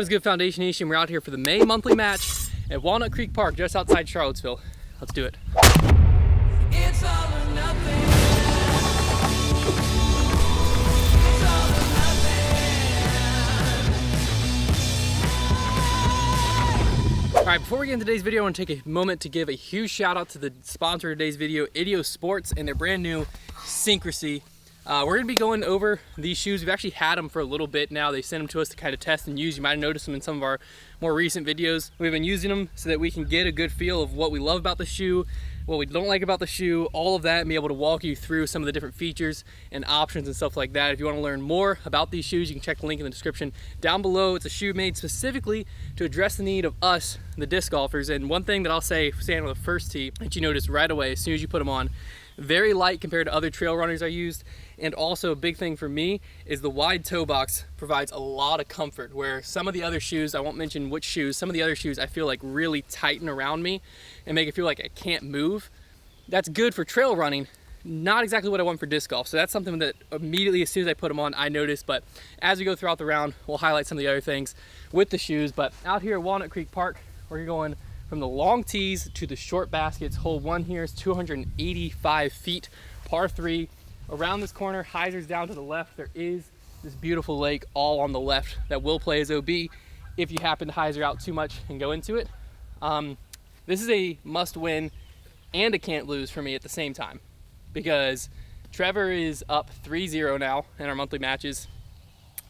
What is good, Foundation Nation? We're out here for the May monthly match at Walnut Creek Park, just outside Charlottesville. Let's do it. It's all or nothing. It's all or nothing. All right, before we get into today's video, I want to take a moment to give a huge shout out to the sponsor of today's video, Idio Sports, and their brand new Syncrasy. We're going to be going over these shoes. We've actually had them for a little bit now. They sent them to us to kind of test and use. You might have noticed them in some of our more recent videos. We've been using them so that we can get a good feel of what we love about the shoe, what we don't like about the shoe, all of that, and be able to walk you through some of the different features and options and stuff like that. If you want to learn more about these shoes, you can check the link in the description down below. It's a shoe made specifically to address the need of us, the disc golfers. And one thing that I'll say, standing on the first tee, that you notice right away as soon as you put them on, very light compared to other trail runners I used. And also a big thing for me is the wide toe box provides a lot of comfort, where some of the other shoes, I won't mention which shoes, some of the other shoes I feel like really tighten around me and make it feel like I can't move. That's good for trail running, not exactly what I want for disc golf. So that's something that immediately as soon as I put them on, I noticed. But as we go throughout the round, we'll highlight some of the other things with the shoes. But out here at Walnut Creek Park, we're going from the long tees to the short baskets. Hole 1 here is 285 feet, par 3. Around this corner, hyzers down to the left. There is this beautiful lake all on the left that will play as OB if you happen to hyzer out too much and go into it. This is a must win and a can't lose for me at the same time, because Trevor is up 3-0 now in our monthly matches.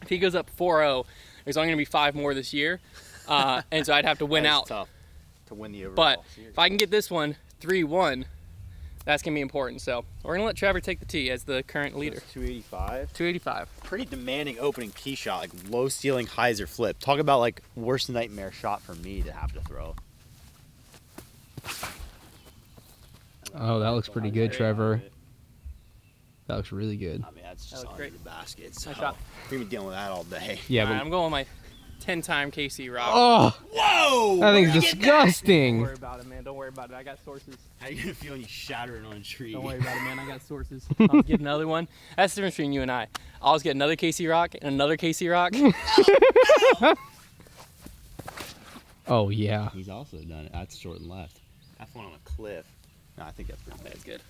If he goes up 4-0, there's only gonna be 5 more this year. And so I'd have to win out. Tough to win the overall. But if I can get this one 3-1, that's gonna be important. So we're gonna let Trevor take the tee as the current leader. 285. 285. Pretty demanding opening tee shot, like low ceiling hyzer flip. Talk about like worst nightmare shot for me to have to throw. Oh, that looks pretty good, Trevor. That looks really good. I mean, that's just under great. the basket. So Nice shot. we're gonna be dealing with that all day. Yeah, All right, but I'm going with my 10-time KC rock. oh, Whoa! that thing's Don't disgusting. worry about it, man. Don't worry about it. I got sources. How you gonna feel when you shatter it on a tree? Don't worry about it, man. I got sources. I'll get another one. That's the difference between you and I. I'll always get another KC rock and another KC rock. Oh yeah. He's also done it. That's short and left. That's one on a cliff. No, I think that's pretty bad. That's good.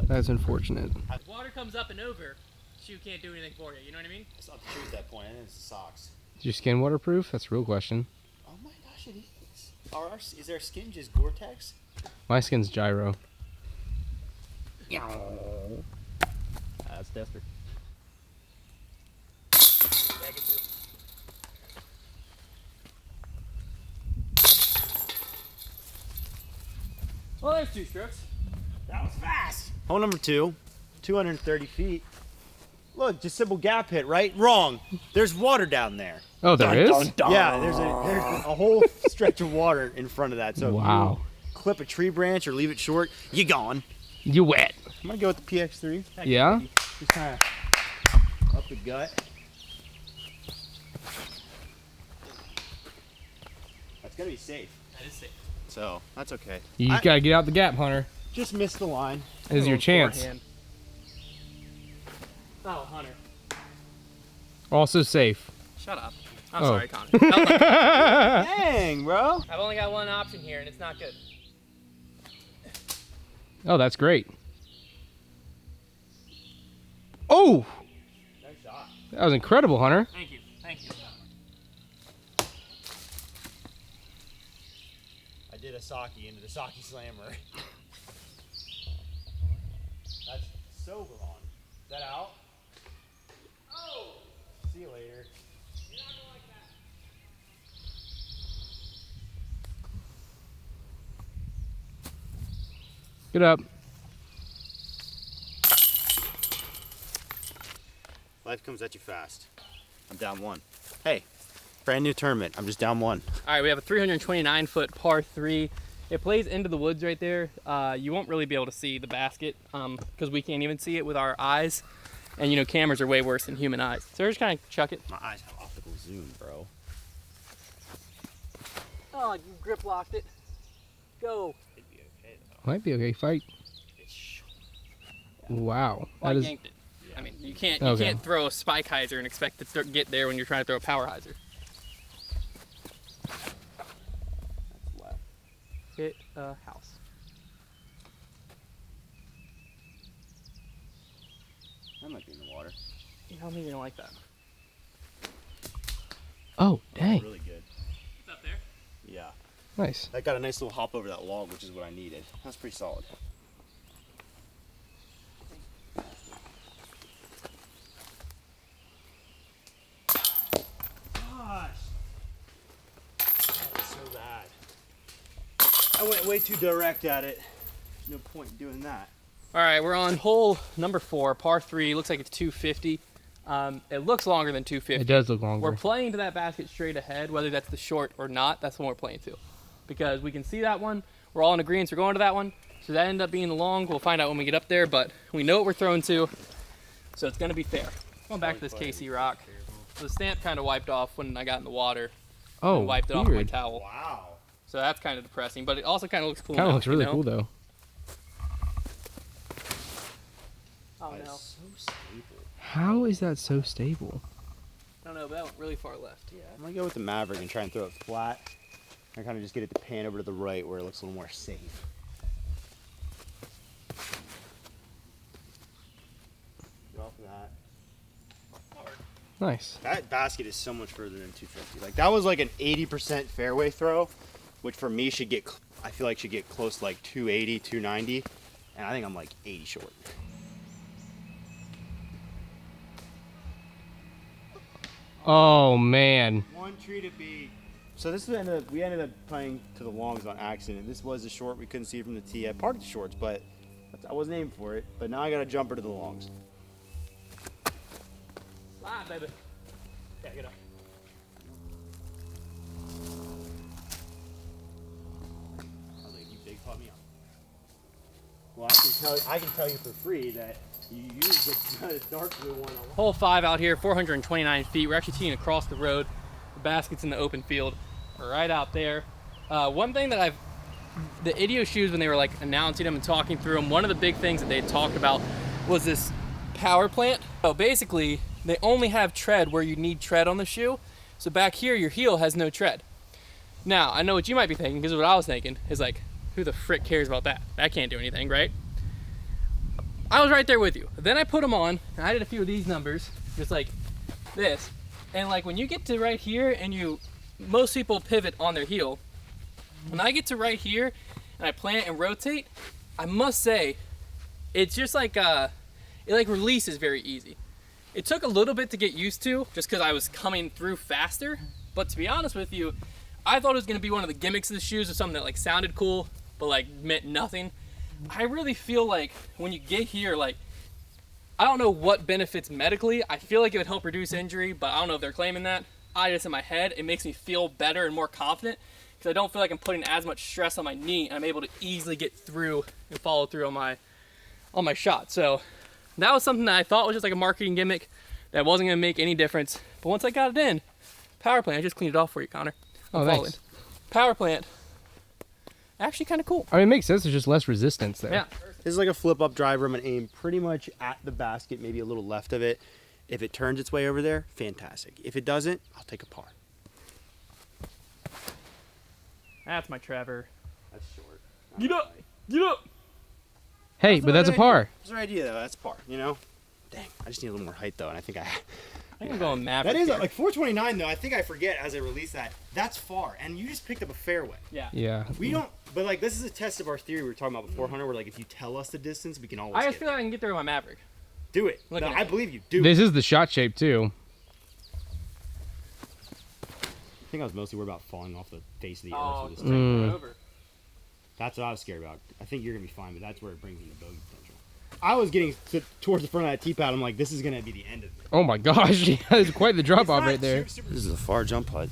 That's unfortunate. If water comes up and over, shoe can't do anything for you. You know what I mean? It's not the shoe at that point, and it's the socks. Is your skin waterproof? That's a real question. Oh my gosh, it is. Is our skin just Gore-Tex? My skin's gyro. That's Dester. Yeah, get two. Well, there's 2 strokes. That was fast. Hole number 2, 230 feet. Look, just simple gap hit, right? Wrong. There's water down there. Oh, there is? Yeah, there's a whole stretch of water in front of that. So Wow. if you clip a tree branch or leave it short, you gone. You wet. I'm gonna go with the PX3. Yeah? Just kind of up the gut. That's gonna be safe. That is safe. So that's okay. You I gotta get out the gap, Hunter. just missed the line. This is your chance. Forehand. Oh, Hunter. Also safe. Shut up. I'm Oh. sorry, Connor. Dang, bro. I've only got one option here, and it's not good. Oh, that's great. Oh! Nice shot. That was incredible, Hunter. Thank you. Thank you. I did a Saki into the Saki slammer. That's so wrong. Is that out? Oh! See you later. You're not gonna like that. Get up. Life comes at you fast. I'm down 1. Hey, brand new tournament. I'm just down 1. All right, we have a 329-foot par 3. It plays into the woods right there. You won't really be able to see the basket because we can't even see it with our eyes. And you know, cameras are way worse than human eyes. So we're just kind of chuck it. My eyes have optical zoom, bro. Oh, you grip locked it. Go. It'd be okay though. Might be okay. Fight. It's short. Wow. Well, I That is. yanked it. I mean, you can't Okay. throw a spike hyzer and expect to get there when you're trying to throw a power hyzer. hit a house. That might be in the water. You know, maybe you don't like that. Oh, dang. Really good. It's up there. Yeah. Nice. That got a nice little hop over that log, which is what I needed. That's pretty solid. Gosh. That's so bad. I went way too direct at it. There's no point in doing that. All right, we're on hole number 4, par 3. Looks like it's 250. It looks longer than 250. It does look longer. We're playing to that basket straight ahead, whether that's the short or not. That's the one we're playing to, because we can see that one. We're all in agreement. We're going to that one. So that ended up being the long. We'll find out when we get up there, but we know what we're throwing to, so it's gonna be fair. Going back to this KC rock. The stamp kind of wiped off when I got in the water. Oh, And wiped it off weird. with my towel. Wow. So that's kind of depressing, but it also kind of looks cool. Kind of now, looks really you know? cool though. Oh That is no, so stable. How is that so stable? I don't know, but that went really far left. Yeah. I'm gonna go with the Maverick and try and throw it flat. I kind of just get it to pan over to the right where it looks a little more safe. Get off of that. Nice. That basket is so much further than 250. Like that was like an 80% fairway throw, which for me should get, I feel like should get close to like 280, 290, and I think I'm like 80 short. Oh man. One tree to beat. So this ended up, we ended up playing to the longs on accident. This was a short. We couldn't see it from the tee. I parked the shorts, but I wasn't aiming for it. But now I got a jumper to the longs. Slide, baby. Yeah, get up. I was like, you big putt me up. Well, I can tell you for free that you use the dark blue one a lot. Hole 5 out here, 429 feet. We're actually teeing across the road. The basket's in the open field, right out there. One thing that the Ideo shoes, when they were like announcing them and talking through them, one of the big things that they had talked about was this power plant. So basically, they only have tread where you need tread on the shoe. So back here, your heel has no tread. Now, I know what you might be thinking, because what I was thinking is like, who the frick cares about that? That can't do anything, right? I was right there with you. Then I put them on, and I did a few of these numbers, just like this. And like when you get to right here, and most people pivot on their heel. When I get to right here, and I plant and rotate, I must say, it's just like, it like releases very easy. It took a little bit to get used to, just because I was coming through faster. But to be honest with you, I thought it was gonna be one of the gimmicks of the shoes, or something that like sounded cool, but like meant nothing. I really feel like when you get here, like, I don't know what benefits medically. I feel like it would help reduce injury, but I don't know if they're claiming that. I just, in my head, it makes me feel better and more confident, because I don't feel like I'm putting as much stress on my knee, and I'm able to easily get through and follow through on my shot. So that was something that I thought was just like a marketing gimmick that wasn't gonna make any difference. But once I got it in, power plant, I just cleaned it off for you, Connor. Oh, thanks. Power plant, actually kind of cool. I mean, it makes sense. There's just less resistance there. Yeah. This is like a flip-up driver. I'm gonna aim pretty much at the basket, maybe a little left of it. If it turns its way over there, fantastic. If it doesn't, I'll take a par. That's my Trevor. That's short. Get up! Get up! Hey, but that's a par. That's the right idea, though. That's a par, you know? Dang, I just need a little more height, though, and I think I think I'm going Maverick. That is, here. like, 429, though. I think I forget as I release that. That's far, and you just picked up a fairway. Yeah. Yeah. We don't, but, like, this is a test of our theory we were talking about before, Hunter, where, like, if you tell us the distance, we can always I just get feel it. like I can get there with my Maverick. Do it. Look No, at it. I believe you. Do it. This is the shot shape too. I think I was mostly worried about falling off the face of the earth Oh, with it's this thing. over. That's what I was scared about. I think you're going to be fine, but that's where it brings me to bogey potential. I was getting towards the front of that tee pad. I'm like, this is going to be the end of it. Oh my gosh, yeah, it's quite the drop off right there. This is a far jump putt.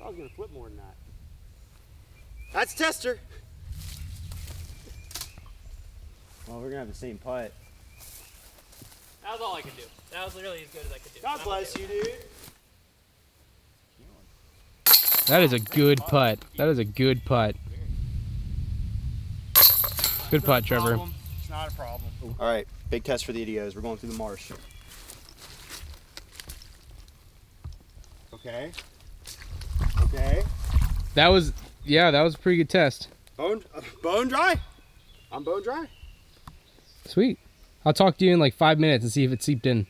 I was going to flip more than that. That's Tester. Well, we're going to have the same putt. That was all I could do. That was literally as good as I could do. God bless you, dude. That is a good putt. That is a good putt. Good putt, Trevor. It's not a problem. All right, big test for the Ideos. We're going through the marsh. Okay. Okay. That was a pretty good test. Bone dry. I'm bone dry. Sweet. I'll talk to you in like 5 minutes and see if it seeped in.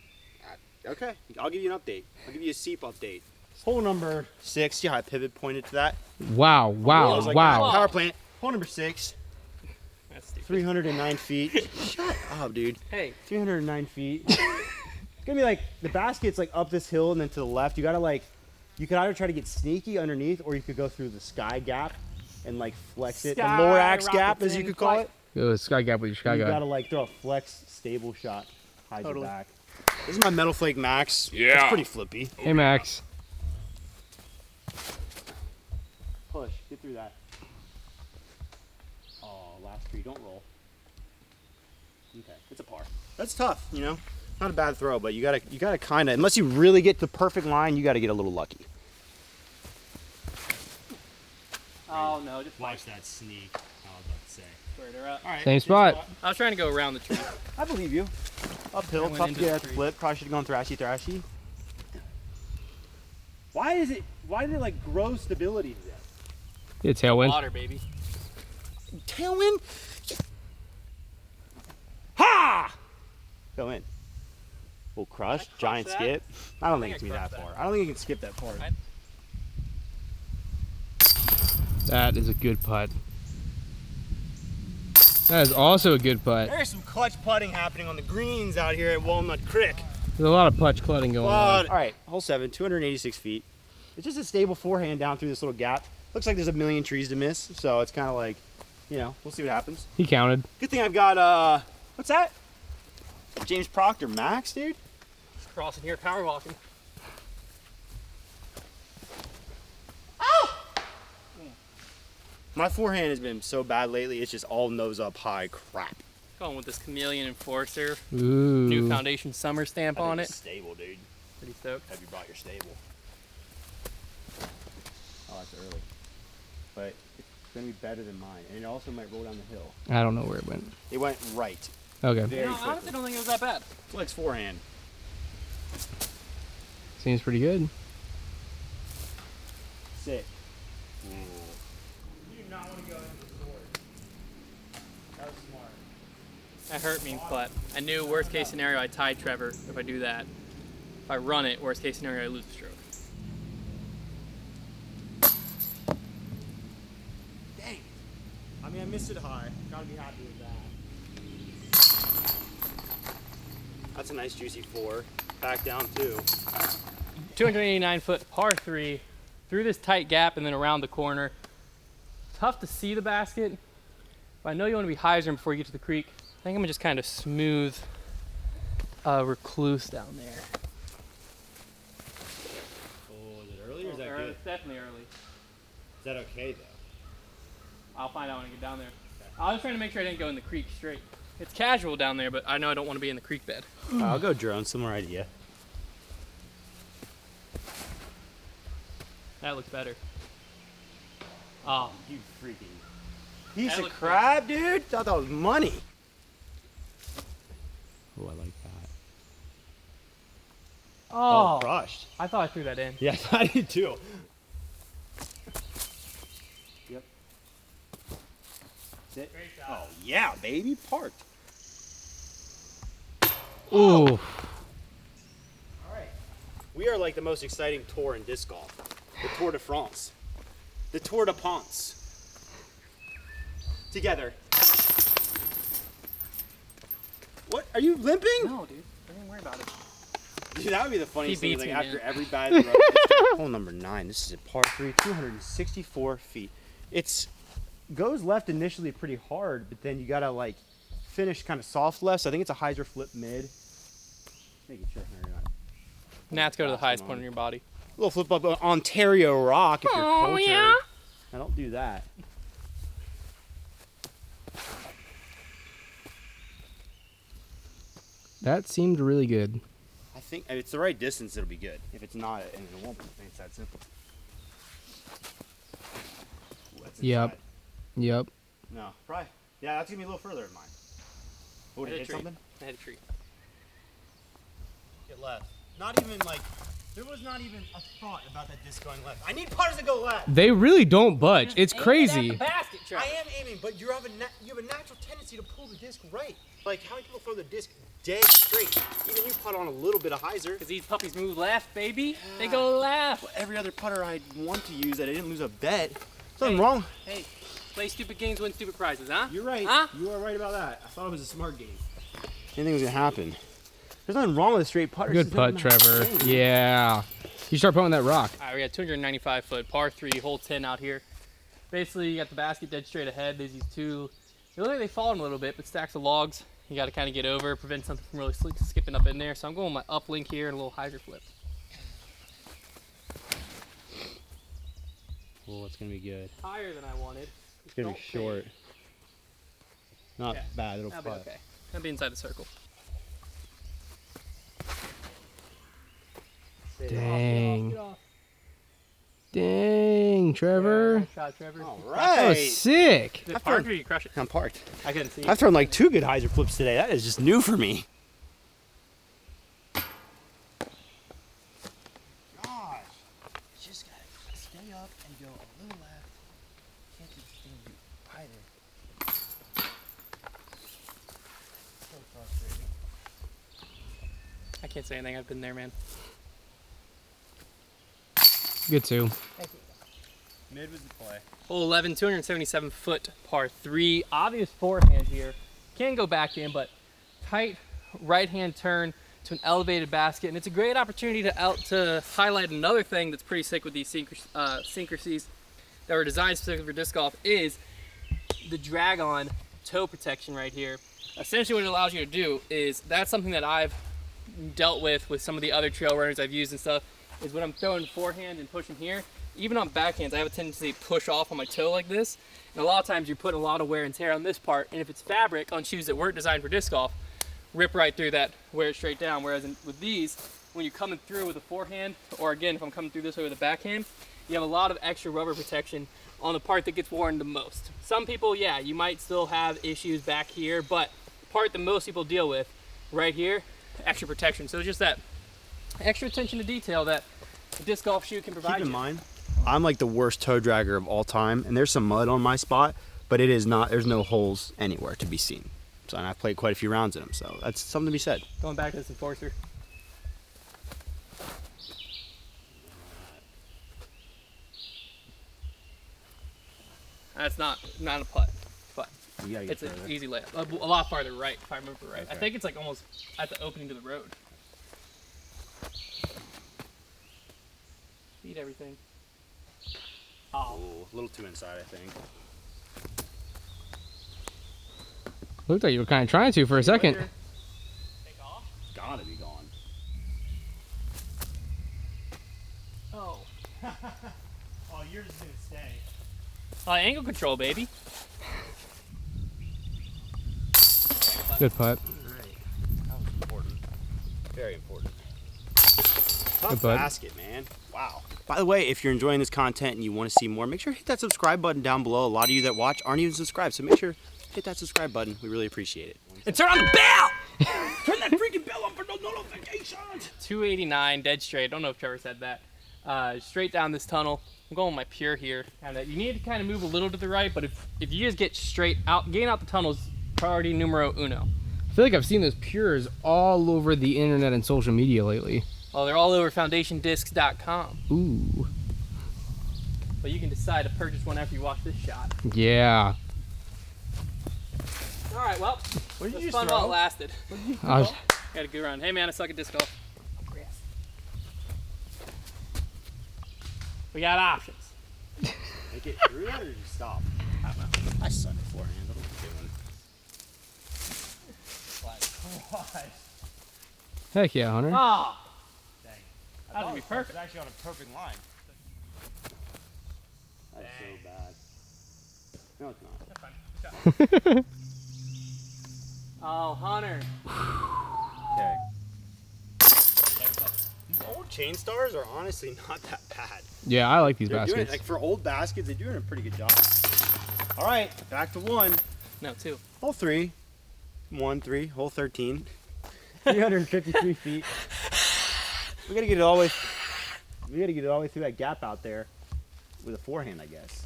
Okay. I'll give you an update. I'll give you a seep update. Hole number 6. See how I pivot pointed to that? Wow, I wow, was like, wow. Power plant. Hole number 6. That's stupid. 309 feet. Shut up, dude. Hey, 309 feet. It's gonna be like the basket's like up this hill and then to the left. You gotta like, you could either try to get sneaky underneath or you could go through the sky gap and like flex it. The Sky lower axe gap, rockets as you in, could call it. Go sky gap with your sky You guy. gotta like throw a flex stable shot, hide Totally. your back. This is my Metal Flake Max. Yeah. It's pretty flippy. Hey, Max. Push, get through that. Oh, last tree, don't roll. Okay, it's a par. That's tough, you know. Not a bad throw, but you gotta kind of, unless you really get the perfect line, you gotta get a little lucky. oh no, just Watch that sneak. I was about to say. squared her up. All right. Same spot. I was trying to go around the tree. I believe you. Uphill, I went tough to into get the at the tree. flip. Probably should have gone thrashy. Why did it like grow stability to this? Yeah, tailwind. Water, baby. Tailwind? Ha! Go in. Little crush, giant that? skip. I don't think I it's gonna be that crushed far. I don't think you can skip that far. That is a good putt. That is also a good putt. There's some clutch putting happening on the greens out here at Walnut Creek. There's a lot of putch clutting going on. All right, hole 7, 286 feet. It's just a stable forehand down through this little gap. Looks like there's a million trees to miss, so it's kind of like, you know, we'll see what happens. He counted. Good thing I've got, what's that? James Proctor Max, dude? Just crossing here, power walking. My forehand has been so bad lately, it's just all nose up high crap. Going with this Chameleon Enforcer. Ooh. New Foundation Summer stamp on it. It's stable, dude. Pretty stoked. Have you brought your stable? Oh, that's early. But it's gonna be better than mine, and it also might roll down the hill. I don't know where it went. It went right. Okay. Very No, I quickly. honestly don't think it was that bad. Flex forehand. Seems pretty good. Sick. You do not want to go into the sword. That was smart. That hurt me, but I knew worst case scenario I tied Trevor if I do that. If I run it, worst case scenario I lose the stroke. Dang. I mean, I missed it high. Gotta be happy with that. That's a nice juicy 4. Back down 2. 289 foot par 3 through this tight gap and then around the corner. Tough to see the basket, but I know you want to be hyzer before you get to the creek. I think I'm gonna just kind of smooth recluse down there. Oh, is it early or is that Early. good? It's definitely early. Is that okay though? I'll find out when I get down there. I was trying to make sure I didn't go in the creek straight. It's casual down there, but I know I don't want to be in the creek bed. I'll go drone. Similar idea. That looks better. Oh, You freaking piece That of looks crap, dude. Thought that was money. Oh, I like that. oh! Crushed. I thought I threw that in. Yeah, I did too. Yep. Sit. Great job. Oh yeah, baby, parked. Ooh. All right. We are like the most exciting tour in disc golf. The Tour de France. The Tour de France. Together. What? Are you limping? No, dude. Don't even worry about it. Dude, that would be the funniest He thing. beats Like me, after man. every bad throw. Hole number 9. This is a par 3, 264 feet. It's goes left initially pretty hard, but then you gotta like finish kind of soft left. So I think it's a hyzer flip mid. Making sure you're not. Nats go to the highest Come point on. in your body. Little flip up Ontario rock if you're Oh, cultured. yeah? I don't do that. That seemed really good. I think if it's the right distance, it'll be good. If it's not, and it won't be. It's that simple. Ooh, that's Yep. inside. Yep. No, probably. Yeah, that's gonna be a little further than mine. Oh, did Hit a it hit tree. something? I had a tree. Get left. Not even like There was not even a thought about that disc going left. I need putters to go left. They really don't budge. It's crazy. Basket, Trevor. I am aiming, but you have a natural tendency to pull the disc right. Like, how many people throw the disc dead straight? Even you putt on a little bit of hyzer. Because these puppies move left, baby. They go left. Well, every other putter I want to use that I didn't lose a bet. Something wrong. Hey, play stupid games, win stupid prizes, huh? You're right. Huh? You are right about that. I thought it was a smart game. Anything was gonna happen. There's nothing wrong with a straight putter. Good putt, Trevor. Yeah. You start putting that rock. All right, we got 295 foot par 3, hole 10 out here. Basically, you got the basket dead straight ahead. There's these two. They look like they fallen a little bit, but stacks of logs. You got to kind of get over, prevent something from really skipping up in there. So I'm going with my uplink here and a little hyzer flip. Oh, it's gonna be good. Higher than I wanted. It's gonna be short. Not Yeah, bad. It'll That'll be putt. okay. That'll be inside the circle. Dang. Get off. Dang, Trevor. Nice shot, Trevor. All That right. was sick. Is it parked or you crush it? I'm parked. I couldn't see. I've thrown like 2 good hyzer flips today. That is just new for me. Gosh. Just gotta stay up and go a little left. Can't do either. So frustrating. I can't say anything. I've been there, man. Good too. Mid was the play. Hole 11, 277 foot par 3. Obvious forehand here. Can go backhand, but tight right hand turn to an elevated basket. And it's a great opportunity to highlight another thing that's pretty sick with these synchroncies that were designed specifically for disc golf is the drag on toe protection right here. Essentially what it allows you to do is, that's something that I've dealt with some of the other trail runners I've used and stuff, is when I'm throwing forehand and pushing here, even on backhands, I have a tendency to push off on my toe like this. And a lot of times you're putting a lot of wear and tear on this part. And if it's fabric on shoes that weren't designed for disc golf, rip right through that, wear it straight down. Whereas with these, when you're coming through with a forehand, or again, if I'm coming through this way with a backhand, you have a lot of extra rubber protection on the part that gets worn the most. Some people, yeah, you might still have issues back here, but the part that most people deal with right here, extra protection. So it's just that extra attention to detail that a disc golf shoe can provide. Keep in you. mind, I'm like the worst toe dragger of all time, and there's some mud on my spot, but it is not. There's no holes anywhere to be seen. So, and I've played quite a few rounds in them, so that's something to be said. Going back to this enforcer. That's not a putt, but You gotta get it's an further. easy layup. A lot farther right, if I remember right. I Okay. think it's like almost at the opening to the road. Feed everything. Oh, Ooh, a little too inside, I think. Looked like you were kind of trying to for a second. Take off. Gotta be gone. Oh. Oh, yours is gonna stay. Angle control, baby. Good putt. That was important. Very important. Tough Good putt. basket, man. Wow. By the way, if you're enjoying this content and you want to see more, make sure to hit that subscribe button down below. A lot of you that watch aren't even subscribed, so make sure to hit that subscribe button. We really appreciate it. And turn on the bell! Turn that freaking bell on for those notifications! 289, dead straight. I don't know if Trevor said that. Straight down this tunnel. I'm going with my pure here. And you need to kind of move a little to the right, but if you just get straight out, getting out the tunnel is priority numero uno. I feel like I've seen those pures all over the internet and social media lately. Oh, they're all over foundationdiscs.com. Ooh. But you can decide to purchase one after you watch this shot. Yeah. All right, well, What it did was you fun just while it throw? lasted. I was- Got a good run. Hey, man, I suck at disc golf. We got options. Make it through that or just stop? I don't know. I suck at forehand. I don't know what I'm doing. Heck yeah, Hunter. Oh, Dang. that would be perfect. It's actually on a perfect line. That's so bad. No, it's not. Oh, Hunter. Okay. These old chain stars are honestly not that bad. Yeah, I like these They're doing baskets. like for old baskets, they're doing a pretty good job. All right, back to one. No, 2. Hole 3. 1, 3, hole 13. 353 feet. We gotta get it all the way. We got to get it all the way through that gap out there with a forehand, I guess.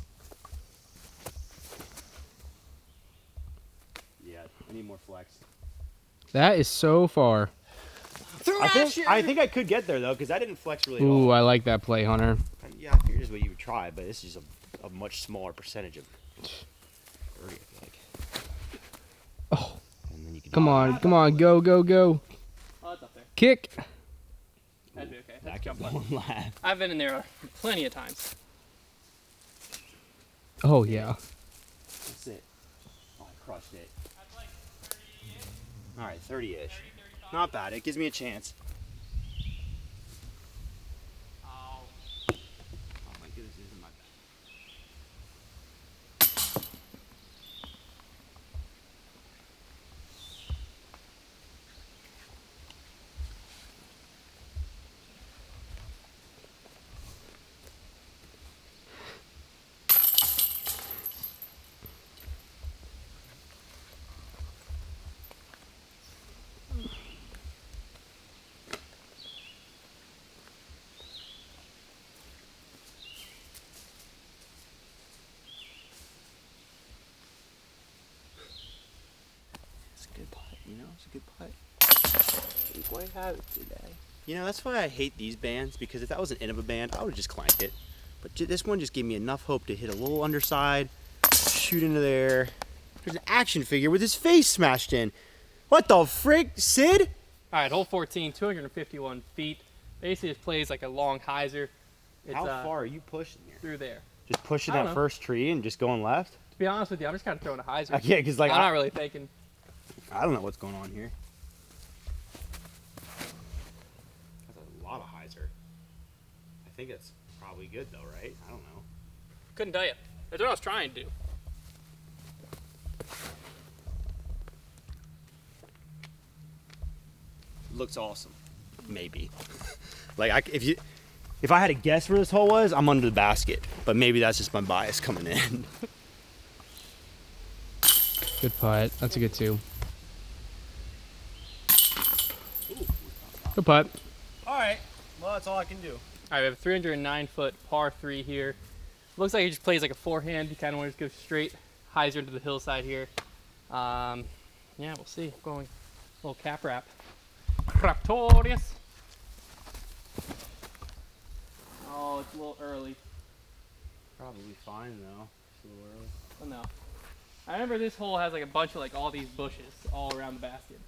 Yeah, I need more flex. That is so far. I think I could get there though, because I didn't flex really Ooh, well. I like that play, Hunter. Yeah, I figured this is what you would try, but this is a much smaller percentage of 30, I feel like. Oh, And then you can come on, go, go, go. Oh, that's up there. Kick. That'd be okay. That That's kept jump button. going live. I've been in there plenty of times. Oh, yeah. That's it. Oh, I crushed it. All right, 30-ish. Not bad. It gives me a chance. Oh my goodness, this isn't my bad. It's a good putt, you know? It's a good putt. Didn't quite have it today. You know, that's why I hate these bands, because if that was an end of a band, I would have just clanked it. But this one just gave me enough hope to hit a little underside, shoot into there. There's an action figure with his face smashed in. What the frick, Sid? All right, hole 14, 251 feet. Basically, just plays like a long hyzer. It's, How far are you pushing here? through there? Just pushing I don't that know. first tree and just going left? To be honest with you, I'm just kind of throwing a hyzer. Yeah, because like I'm not really thinking. I don't know what's going on here. That's a lot of hyzer. I think that's probably good though, right? I don't know. Couldn't tell you. That's what I was trying to do. Looks awesome. Maybe. Like if I had to guess where this hole was, I'm under the basket. But maybe that's just my bias coming in. Good putt. That's a good 2. Good putt. All right. Well, that's all I can do. All right, we have a 309-foot par 3 here. Looks like he just plays like a forehand. He kind of wants to go straight hyzer to the hillside here. Yeah, we'll see. Going a little cap wrap. Raptorius. Oh, it's a little early. Probably fine though. It's a little early. Oh no. I remember this hole has like a bunch of like all these bushes all around the basket.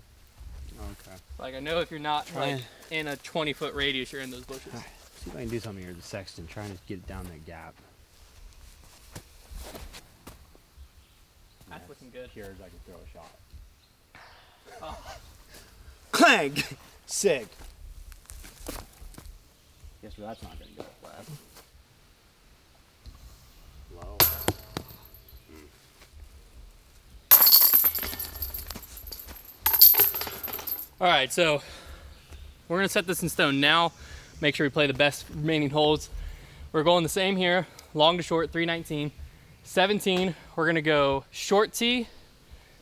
Okay. Like I know if you're not Try- like in a 20-foot radius, you're in those bushes. See if I can do something here. The sexton trying to get it down that gap. That's looking good. Here's I can throw a shot. Oh. Clank! Sick. Guess where that's not gonna go flat. Low. All right, so we're gonna set this in stone now. Make sure we play the best remaining holes. We're going the same here, long to short, 319. 17, we're gonna go short tee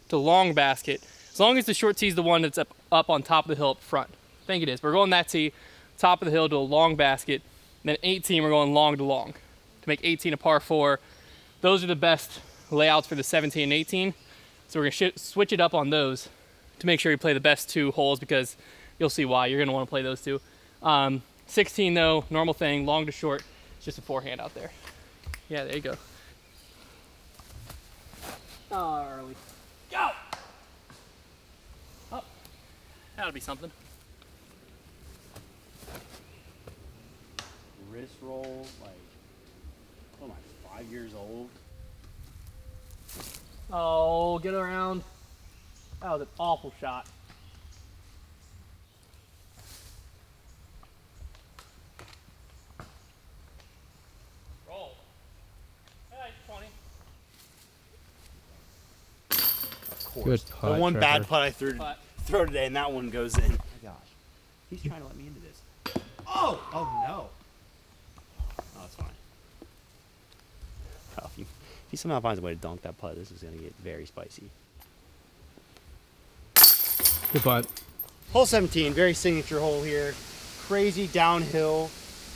to long basket. As long as the short tee is the one that's up on top of the hill up front. I think it is. We're going that tee, top of the hill to a long basket. Then 18, we're going long to long to make 18 a par 4. Those are the best layouts for the 17 and 18. So we're gonna switch it up on those to make sure you play the best 2 holes, because you'll see why. You're gonna wanna play those 2. 16 though, normal thing, long to short. It's just a forehand out there. Yeah, there you go. Oh, early. Go! Oh, that'll be something. Wrist roll, like, what am I, 5 years old? Oh, get around. That was an awful shot. Roll. Yeah, 20. Of course. Good The putt, one bad Trevor. putt I throw today, and that one goes in. Oh my gosh. He's trying to let me into this. Oh! Oh no. Oh, it's fine. Oh, if he somehow finds a way to dunk that putt, this is going to get very spicy. Good putt. Hole 17, very signature hole here. Crazy downhill.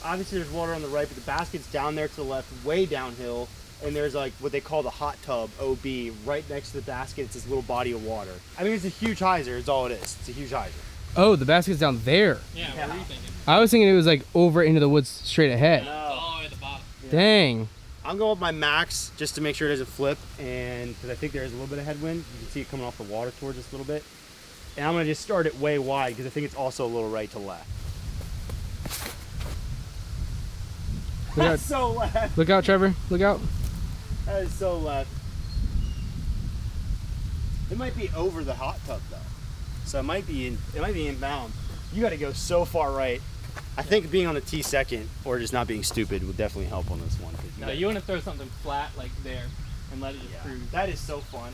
obviously there's water on the right, but the basket's down there to the left, way downhill. And there's like what they call the hot tub, OB, right next to the basket. It's this little body of water. I mean, it's a huge hyzer. It's all it is. It's a huge hyzer. Oh, the basket's down there. Yeah, what were you thinking? I was thinking it was like over into the woods straight ahead. No. All the way at the bottom. Yeah. Dang. I'm going with my max just to make sure it doesn't flip, and because I think there is a little bit of headwind. You can see it coming off the water towards us a little bit. And I'm going to just start it way wide because I think it's also a little right to left. Look out, That's so left. look out, Trevor. Look out. That is so left. It might be over the hot tub though, so it might be inbound. You got to go so far right. I think being on the tee second or just not being stupid would definitely help on this one. No, you want to throw something flat like there and let it just cruise. That is so fun.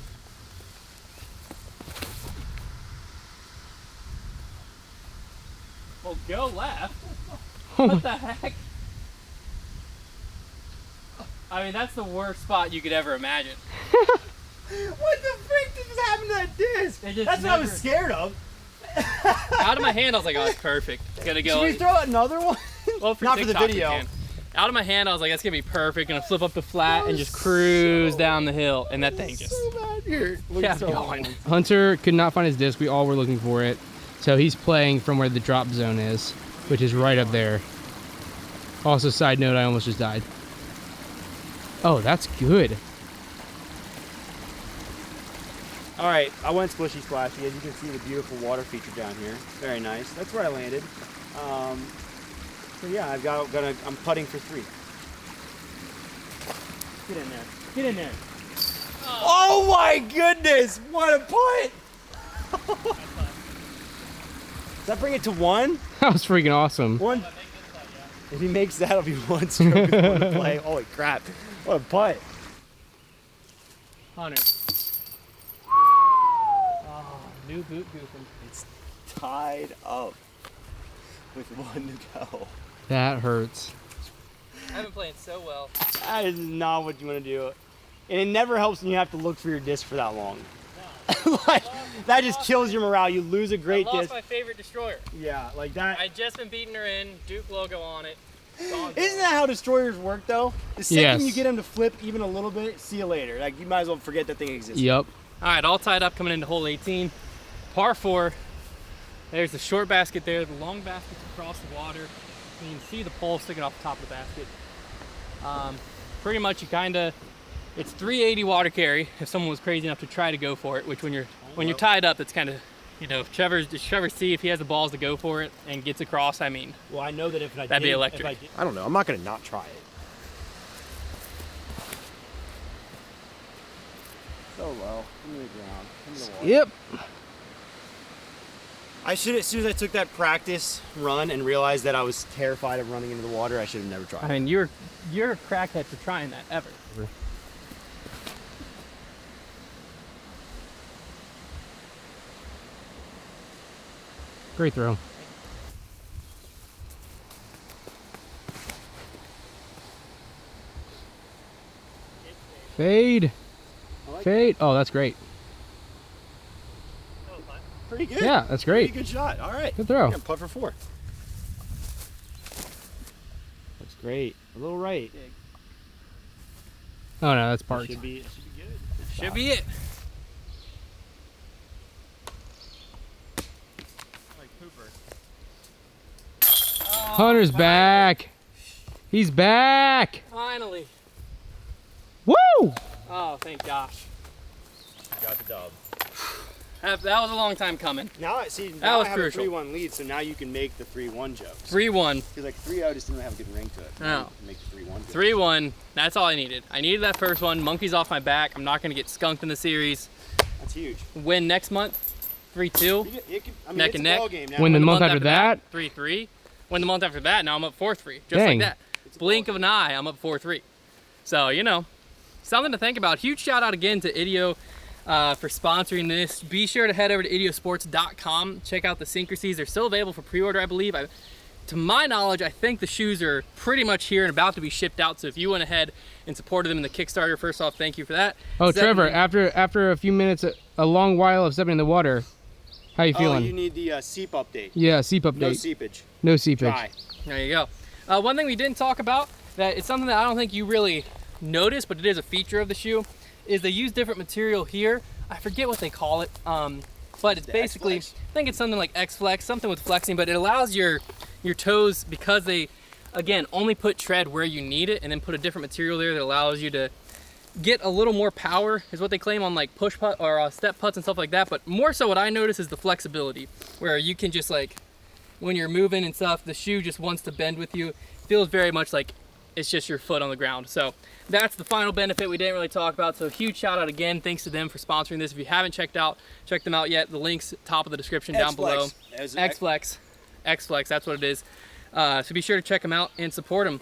Well, go left. Oh What the heck? I mean, that's the worst spot you could ever imagine. What the frick did just happen to that disc? It just That's what I was never- scared of. Out of my hand, I was like, oh, it's perfect. It's gonna go. Should we throw another one? Well, for Not for the TikTok, you video. can. Out of my hand, I was like, that's gonna be perfect. Gonna flip up the flat and just cruise down the hill, and that thing just So bad here. Look kept at so going. long. Hunter could not find his disc. We all were looking for it. So he's playing from where the drop zone is, which is right up there. Also, side note, I almost just died. Oh, that's good. All right, I went splishy splashy. As you can see, the beautiful water feature down here. Very nice. That's where I landed. So yeah, I'm putting for 3. Get in there. Get in there. Oh my goodness! What a putt! Does that bring it to 1? That was freaking awesome. 1. If he makes that, it'll be 1 stroke with 1 to play. Holy crap! What a putt! Hunter. Oh, new boot goofing. It's tied up with 1 to go. That hurts. I've been playing so well. That is not what you want to do. And it never helps when you have to look for your disc for that long. Like, that just kills your morale. You lose a great I lost disc. my favorite destroyer. Yeah, like that. I just been beating her in, Duke logo on it. Isn't that how destroyers work though? The second Yes. you get them to flip even a little bit, see you later. Like you might as well forget that thing exists. Yep. All right, all tied up coming into hole 18. Par 4. There's the short basket there. The long basket's across the water. You can see the pole sticking off the top of the basket. Pretty much it's 380 water carry if someone was crazy enough to try to go for it, which when you're tied up, that's kind of, if Trevor see if he has the balls to go for it and gets across, I mean, Well, I know that if I That'd be electric. I don't know. I'm not gonna not try it. So low. Give me the ground. Give me the water. Yep. I should, as soon as I took that practice run and realized that I was terrified of running into the water, I should have never tried. I mean, you're a crackhead for trying that ever. Great throw. Fade. Fade. Oh, that's great. Pretty good. Yeah, that's Pretty great. good shot. All right. Good throw. Yeah, putt for 4. That's great. A little right. Oh no, that's It parked. should be good. Should be it. Like Cooper. Hunter's back. He's back. Finally. Woo! Oh, thank gosh. Got the dub. That was a long time coming. Now I see. That Now was I have crucial. a 3-1 lead, so now you can make the 3-1 jokes. 3-1. Because like 3-0 just didn't have a good ring to it. No. Now you can make the 3-1 jokes. 3-1. That's all I needed. I needed that first one. Monkey's off my back. I'm not going to get skunked in the series. That's huge. Win next month. 3-2. I mean, Neck it's and a neck. ball game now. Win the month after that. 3-3. Win the month after that. Now I'm up 4-3. Just Dang. like that. It's a Blink ball of an eye. I'm up 4-3. So, something to think about. Huge shout out again to Idio for sponsoring this. Be sure to head over to idiosports.com. Check out the Syncrasies. They're still available for pre-order, I believe. To my knowledge, I think the shoes are pretty much here and about to be shipped out. So if you went ahead and supported them in the Kickstarter, first off, thank you for that. Oh, Secondly- Trevor, after a few minutes, a long while of stepping in the water, how you Oh, feeling? you need the seep update. Yeah, seep update. No seepage. No seepage. Dry. There you go. One thing we didn't talk about, that it's something that I don't think you really notice, but it is a feature of the shoe, is they use different material here. I forget what they call it, but it's basically, X-Flex? I think it's something like X-Flex, something with flexing, but it allows your toes, because they, again, only put tread where you need it and then put a different material there that allows you to get a little more power, is what they claim on like push putt or step putts and stuff like that. But more so what I notice is the flexibility, where you can just like, when you're moving and stuff, the shoe just wants to bend with you. It feels very much like it's just your foot on the ground. So that's the final benefit we didn't really talk about. So huge shout out again, thanks to them for sponsoring this. If you haven't checked them out yet, the links top of the description down below. X-Flex, that's what it is. So be sure to check them out and support them.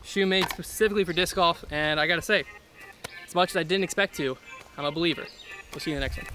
Shoe made specifically for disc golf, and I gotta say, as much as I didn't expect to, I'm a believer. We'll see you in the next one.